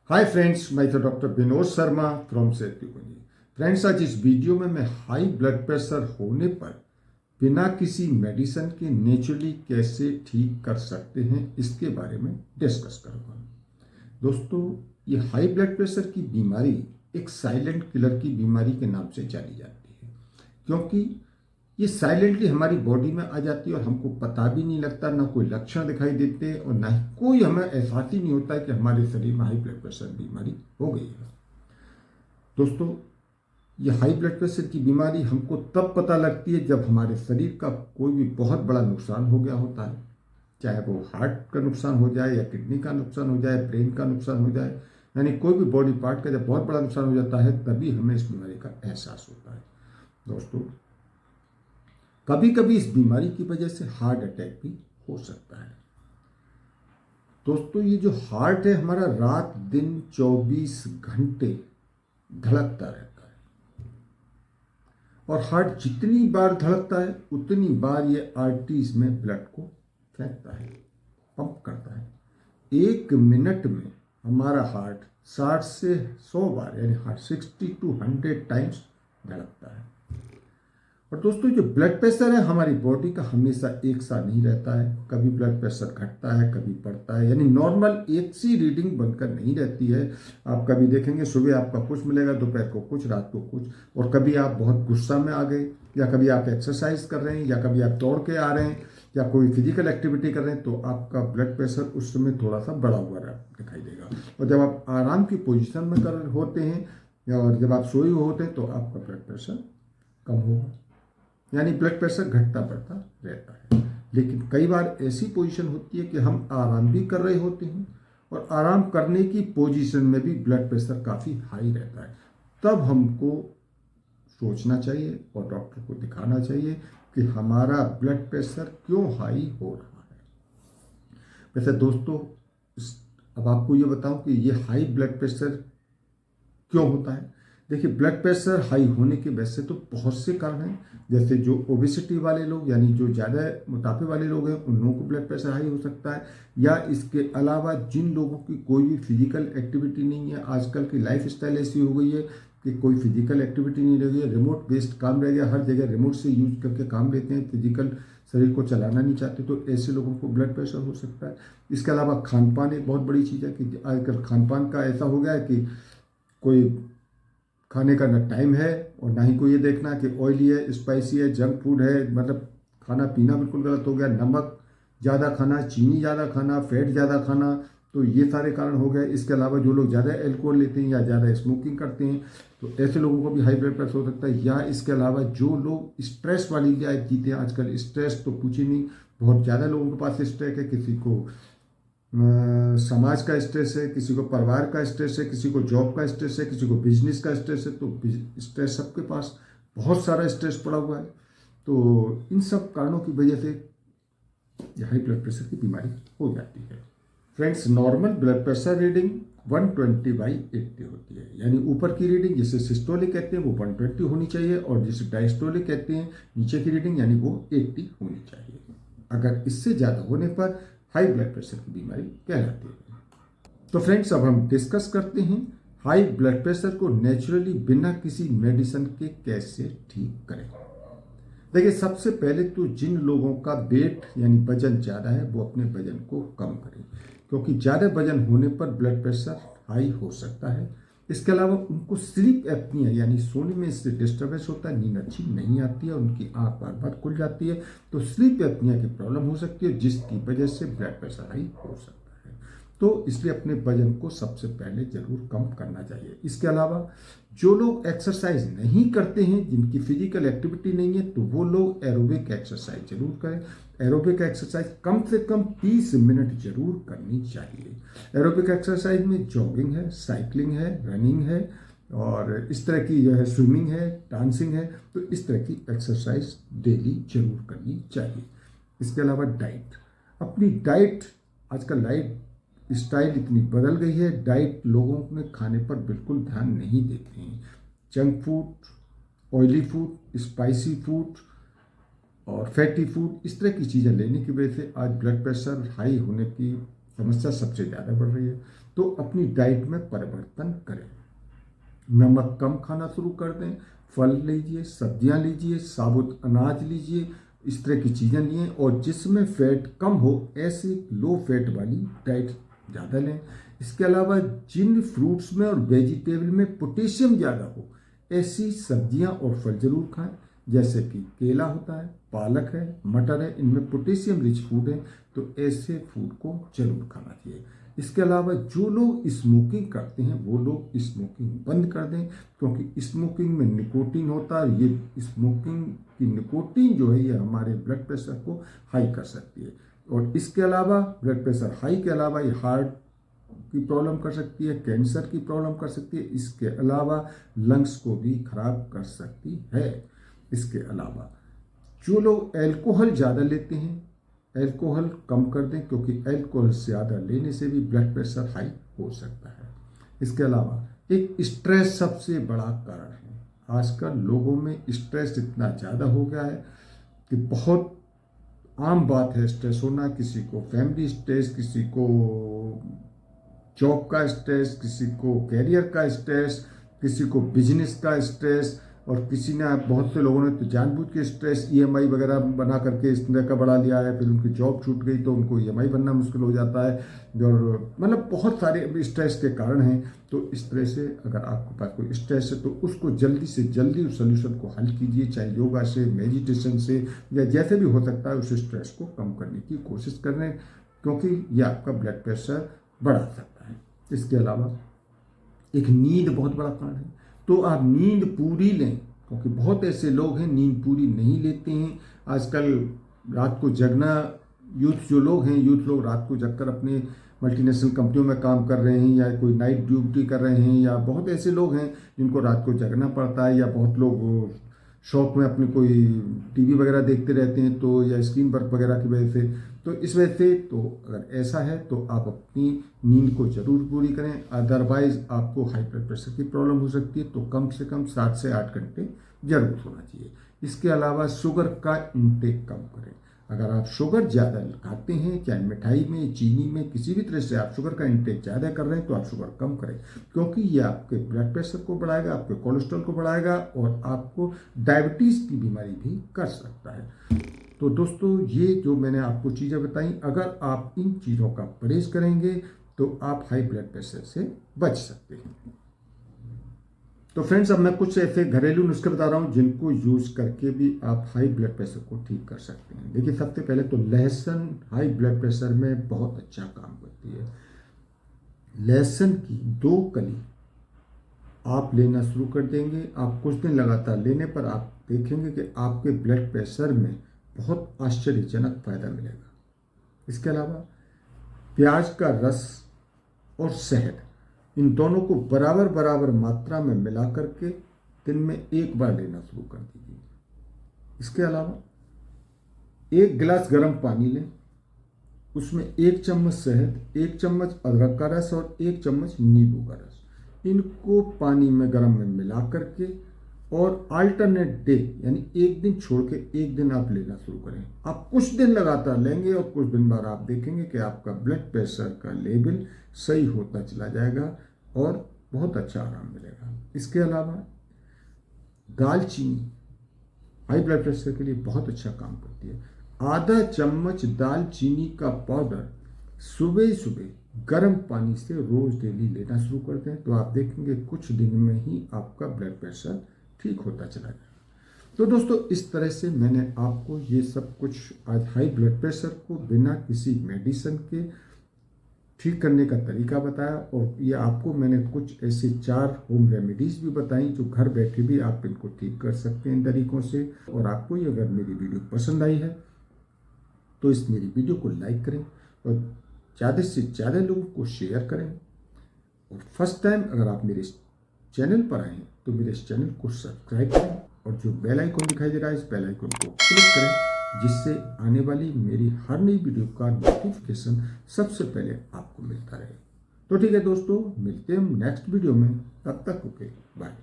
Hi friends, मैं तो doctor Vinod Sharma from safety कुंजी। फ्रेंड्स, आज इस वीडियो में मैं हाई ब्लड प्रेशर होने पर बिना किसी मेडिसिन के नेचुरली कैसे ठीक कर सकते हैं इसके बारे में डिस्कस करूँगा। दोस्तों, ये हाई ब्लड प्रेशर की बीमारी एक साइलेंट किलर की बीमारी के नाम से जानी जाती है, क्योंकि ये साइलेंटली हमारी बॉडी में आ जाती है और हमको पता भी नहीं लगता, ना कोई लक्षण दिखाई देते और ना ही कोई हमें एहसास ही नहीं होता है कि हमारे शरीर में हाई ब्लड प्रेशर बीमारी हो गई है। दोस्तों, ये हाई ब्लड प्रेशर की बीमारी हमको तब पता लगती है जब हमारे शरीर का कोई भी बहुत बड़ा नुकसान हो गया होता है, चाहे वो हार्ट का नुकसान हो जाए या किडनी का नुकसान हो जाए, ब्रेन का नुकसान हो जाए, यानी कोई भी बॉडी पार्ट का जब बहुत बड़ा नुकसान हो जाता है तभी हमें इस बीमारी का एहसास होता है। दोस्तों, कभी कभी इस बीमारी की वजह से हार्ट अटैक भी हो सकता है। दोस्तों, ये जो हार्ट है हमारा रात दिन 24 घंटे धड़कता रहता है, और हार्ट जितनी बार धड़कता है उतनी बार ये आर्टरीज में ब्लड को फेंकता है, पंप करता है। 1 मिनट में हमारा हार्ट 60 से 100 बार यानी 60 to 100 टाइम्स धड़कता है। और दोस्तों, जो ब्लड प्रेशर है हमारी बॉडी का हमेशा एक सा नहीं रहता है। कभी ब्लड प्रेशर घटता है, कभी बढ़ता है, यानी नॉर्मल एक सी रीडिंग बनकर नहीं रहती है। आप कभी देखेंगे सुबह आपका कुछ मिलेगा, दोपहर को कुछ, रात को कुछ, और कभी आप बहुत गुस्सा में आ गए, या कभी आप एक्सरसाइज कर रहे हैं, या कभी आप दौड़ के आ रहे हैं, या कोई फिजिकल एक्टिविटी कर रहे हैं, तो आपका ब्लड प्रेशर उस समय थोड़ा सा बढ़ा हुआ दिखाई देगा। और जब आप आराम की पोजिशन में कर होते हैं और जब आप सोए हुए होते हैं तो आपका ब्लड प्रेशर कम होगा, यानी ब्लड प्रेशर घटता बढ़ता रहता है। लेकिन कई बार ऐसी पोजीशन होती है कि हम आराम भी कर रहे होते हैं और आराम करने की पोजीशन में भी ब्लड प्रेशर काफ़ी हाई रहता है। तब हमको सोचना चाहिए और डॉक्टर को दिखाना चाहिए कि हमारा ब्लड प्रेशर क्यों हाई हो रहा है। वैसे दोस्तों, अब आपको ये बताऊं कि ये हाई ब्लड प्रेशर क्यों होता है। देखिए, ब्लड प्रेशर हाई होने के वैसे तो बहुत से कारण हैं, जैसे जो ओबेसिटी वाले लोग यानी जो ज़्यादा मोटापे वाले लोग हैं उन लोगों को ब्लड प्रेशर हाई हो सकता है, या इसके अलावा जिन लोगों की कोई भी फिजिकल एक्टिविटी नहीं है, आजकल की लाइफ स्टाइल ऐसी हो गई है कि कोई फिजिकल एक्टिविटी नहीं रह गई है, रिमोट बेस्ड काम रह गया, हर जगह रिमोट से यूज करके काम लेते हैं, फिजिकल शरीर को चलाना नहीं चाहते, तो ऐसे लोगों को ब्लड प्रेशर हो सकता है। इसके अलावा खान पान एक बहुत बड़ी चीज़ है कि आजकल खान पान का ऐसा हो गया है कि कोई खाने का ना टाइम है और ना ही कोई ये देखना कि ऑयली है, स्पाइसी है, जंक फूड है, मतलब खाना पीना बिल्कुल गलत हो गया, नमक ज़्यादा खाना, चीनी ज़्यादा खाना, फैट ज़्यादा खाना, तो ये सारे कारण हो गए। इसके अलावा जो लोग ज़्यादा अल्कोहल लेते हैं या ज़्यादा स्मोकिंग करते हैं तो ऐसे लोगों को भी हाई ब्लड प्रेशर हो सकता है। या इसके अलावा जो लोग स्ट्रेस वाली लाइफ जीते हैं, आजकल स्ट्रेस तो पूछे नहीं, बहुत ज़्यादा लोगों के पास स्ट्रेस है, किसी को समाज का स्ट्रेस है, किसी को परिवार का स्ट्रेस है, किसी को जॉब का स्ट्रेस है, किसी को बिजनेस का स्ट्रेस है, तो स्ट्रेस सबके पास बहुत सारा स्ट्रेस पड़ा हुआ है। तो इन सब कारणों की वजह से हाई ब्लड प्रेशर की बीमारी हो जाती है। Friends, normal blood pressure reading 120/80 होती है, यानी ऊपर की रीडिंग जिसे सिस्टोलिक कहते हैं वो 120 होनी चाहिए, और जिसे डायस्टोलिक कहते हैं नीचे की रीडिंग यानी वो 80 होनी चाहिए। अगर इससे ज़्यादा होने पर हाई ब्लड प्रेशर की बीमारी कहलाती है। तो फ्रेंड्स, अब हम डिस्कस करते हैं हाई ब्लड प्रेशर को नेचुरली बिना किसी मेडिसिन के कैसे ठीक करें। देखिए, सबसे पहले तो जिन लोगों का वेट यानी वजन ज़्यादा है वो अपने वजन को कम करें, क्योंकि ज़्यादा वजन होने पर ब्लड प्रेशर हाई हो सकता है। इसके अलावा उनको स्लीप एपनिया यानी सोने में इससे डिस्टर्बेंस होता है, नींद अच्छी नहीं आती है, उनकी आंख बार बार खुल जाती है, तो स्लीप एपनिया की प्रॉब्लम हो सकती है, जिसकी वजह से ब्लड प्रेशर हाई हो सकता है। तो इसलिए अपने वजन को सबसे पहले जरूर कम करना चाहिए। इसके अलावा जो लोग एक्सरसाइज नहीं करते हैं, जिनकी फिजिकल एक्टिविटी नहीं है, तो वो लोग एरोबिक एक्सरसाइज जरूर करें। एरोबिक एक्सरसाइज कम से कम 30 मिनट जरूर करनी चाहिए। एरोबिक एक्सरसाइज में जॉगिंग है, साइकिलिंग है, रनिंग है, और इस तरह की जो है स्विमिंग है, डांसिंग है, तो इस तरह की एक्सरसाइज डेली जरूर करनी चाहिए। इसके अलावा डाइट, अपनी डाइट, आजकल लाइफ स्टाइल इतनी बदल गई है, डाइट लोगों में खाने पर बिल्कुल ध्यान नहीं देते हैं। Junk food, oily food, spicy food और फैटी फूड, इस तरह की चीज़ें लेने की वजह से आज ब्लड प्रेशर हाई होने की समस्या सबसे ज़्यादा बढ़ रही है। तो अपनी डाइट में परिवर्तन करें। नमक कम खाना शुरू कर दें, फल लीजिए, सब्जियां लीजिए, साबुत अनाज लीजिए, इस तरह की चीज़ें लिए, और जिसमें फैट कम हो ऐसी लो फैट वाली डाइट ज़्यादा लें। इसके अलावा जिन फ्रूट्स में और वेजिटेबल में पोटेशियम ज़्यादा हो ऐसी सब्जियां और फल जरूर खाएं, जैसे कि केला होता है, पालक है, मटर है, इनमें पोटेशियम रिच फूड है, तो ऐसे फूड को जरूर खाना चाहिए। इसके अलावा जो लोग स्मोकिंग करते हैं वो लोग स्मोकिंग बंद कर दें, क्योंकि स्मोकिंग में निकोटीन होता है। ये स्मोकिंग की निकोटीन जो है ये हमारे ब्लड प्रेशर को हाई कर सकती है, और इसके अलावा ब्लड प्रेशर हाई के अलावा ये हार्ट की प्रॉब्लम कर सकती है, कैंसर की प्रॉब्लम कर सकती है, इसके अलावा लंग्स को भी खराब कर सकती है। इसके अलावा जो लोग अल्कोहल ज़्यादा लेते हैं अल्कोहल कम कर दें, क्योंकि अल्कोहल ज़्यादा लेने से भी ब्लड प्रेशर हाई हो सकता है। इसके अलावा एक स्ट्रेस सबसे बड़ा कारण है। आजकल लोगों में स्ट्रेस इतना ज़्यादा हो गया है कि बहुत आम बात है स्ट्रेस होना। किसी को फैमिली स्ट्रेस, किसी को जॉब का स्ट्रेस, किसी को कैरियर का स्ट्रेस, किसी को बिजनेस का स्ट्रेस, और किसी ने बहुत से लोगों ने तो जानबूझ के स्ट्रेस ईएमआई वगैरह बना करके इस तरह का बढ़ा लिया है। फिर उनकी जॉब छूट गई तो उनको ईएमआई बनना मुश्किल हो जाता है, और मतलब बहुत सारे स्ट्रेस के कारण हैं। तो इस तरह से अगर आपके पास कोई स्ट्रेस है तो उसको जल्दी से जल्दी उस सोल्यूशन को हल कीजिए, चाहे योगा से, मेडिटेशन से, या जैसे भी हो सकता है उस स्ट्रेस को कम करने की कोशिश करें, क्योंकि ये आपका ब्लड प्रेशर बढ़ा सकता है। इसके अलावा एक नींद बहुत बड़ा कारण है, तो आप नींद पूरी लें, क्योंकि बहुत ऐसे लोग हैं नींद पूरी नहीं लेते हैं। आजकल रात को जगना, यूथ जो लोग हैं, यूथ लोग रात को जगकर अपने मल्टीनेशनल कंपनियों में काम कर रहे हैं, या कोई नाइट ड्यूटी कर रहे हैं, या बहुत ऐसे लोग हैं जिनको रात को जगना पड़ता है, या बहुत लोग शौक में अपनी कोई टीवी वगैरह देखते रहते हैं, तो या स्क्रीन वर्क वगैरह की वजह से, तो इस वजह से तो अगर ऐसा है तो आप अपनी नींद को जरूर पूरी करें। अदरवाइज आपको हाई ब्लड प्रेशर की प्रॉब्लम हो सकती है, तो कम से कम 7 से 8 घंटे जरूर सोना चाहिए। इसके अलावा शुगर का इंटेक कम करें। अगर आप शुगर ज़्यादा खाते हैं, चाहे मिठाई में, चीनी में, किसी भी तरह से आप शुगर का इंटेक ज़्यादा कर रहे हैं, तो आप शुगर कम करें, क्योंकि ये आपके ब्लड प्रेशर को बढ़ाएगा, आपके कोलेस्ट्रॉल को बढ़ाएगा, और आपको डायबिटीज़ की बीमारी भी कर सकता है। तो दोस्तों, ये जो मैंने आपको चीज़ें बताई, अगर आप इन चीज़ों का परहेज करेंगे तो आप हाई ब्लड प्रेशर से बच सकते हैं। तो फ्रेंड्स, अब मैं कुछ ऐसे घरेलू नुस्खे बता रहा हूँ जिनको यूज करके भी आप हाई ब्लड प्रेशर को ठीक कर सकते हैं। देखिए, सबसे पहले तो लहसुन हाई ब्लड प्रेशर में बहुत अच्छा काम करती है। लहसुन की 2 कली आप लेना शुरू कर देंगे, आप कुछ दिन लगातार लेने पर आप देखेंगे कि आपके ब्लड प्रेशर में बहुत आश्चर्यजनक फायदा मिलेगा। इसके अलावा प्याज का रस और शहद, इन दोनों को बराबर बराबर मात्रा में मिला करके दिन में 1 बार लेना शुरू कर दीजिए। इसके अलावा 1 गिलास गर्म पानी लें, उसमें 1 चम्मच शहद, 1 चम्मच अदरक का रस और 1 चम्मच नींबू का रस, इनको पानी में गर्म में मिला करके और अल्टरनेट डे यानी एक दिन छोड़ के एक दिन आप लेना शुरू करें। आप कुछ दिन लगातार लेंगे और कुछ दिन बाद आप देखेंगे कि आपका ब्लड प्रेशर का लेवल सही होता चला जाएगा और बहुत अच्छा आराम मिलेगा। इसके अलावा दालचीनी हाई ब्लड प्रेशर के लिए बहुत अच्छा काम करती है। आधा चम्मच दालचीनी का पाउडर सुबह सुबह गर्म पानी से रोज डेली लेना शुरू करते हैं, तो आप देखेंगे कुछ दिन में ही आपका ब्लड प्रेशर ठीक होता चला जाएगा। तो दोस्तों, इस तरह से मैंने आपको ये सब कुछ आज हाई ब्लड प्रेशर को बिना किसी मेडिसिन के ठीक करने का तरीका बताया, और ये आपको मैंने कुछ ऐसे 4 होम रेमेडीज भी बताई जो घर बैठे भी आप इनको ठीक कर सकते हैं इन तरीकों से। और आपको ये अगर मेरी वीडियो पसंद आई है तो इस मेरी वीडियो को लाइक करें और ज़्यादा से ज़्यादा लोगों को शेयर करें। और फर्स्ट टाइम अगर आप मेरे चैनल पर आए हैं तो मेरे इस चैनल को सब्सक्राइब करें और जो बेल आइकन दिखाई दे रहा है इस बेल आइकन को क्लिक करें, जिससे आने वाली मेरी हर नई वीडियो का नोटिफिकेशन सबसे पहले आपको मिलता रहे। तो ठीक है दोस्तों, मिलते हैं नेक्स्ट वीडियो में, तब तक ओके बाय।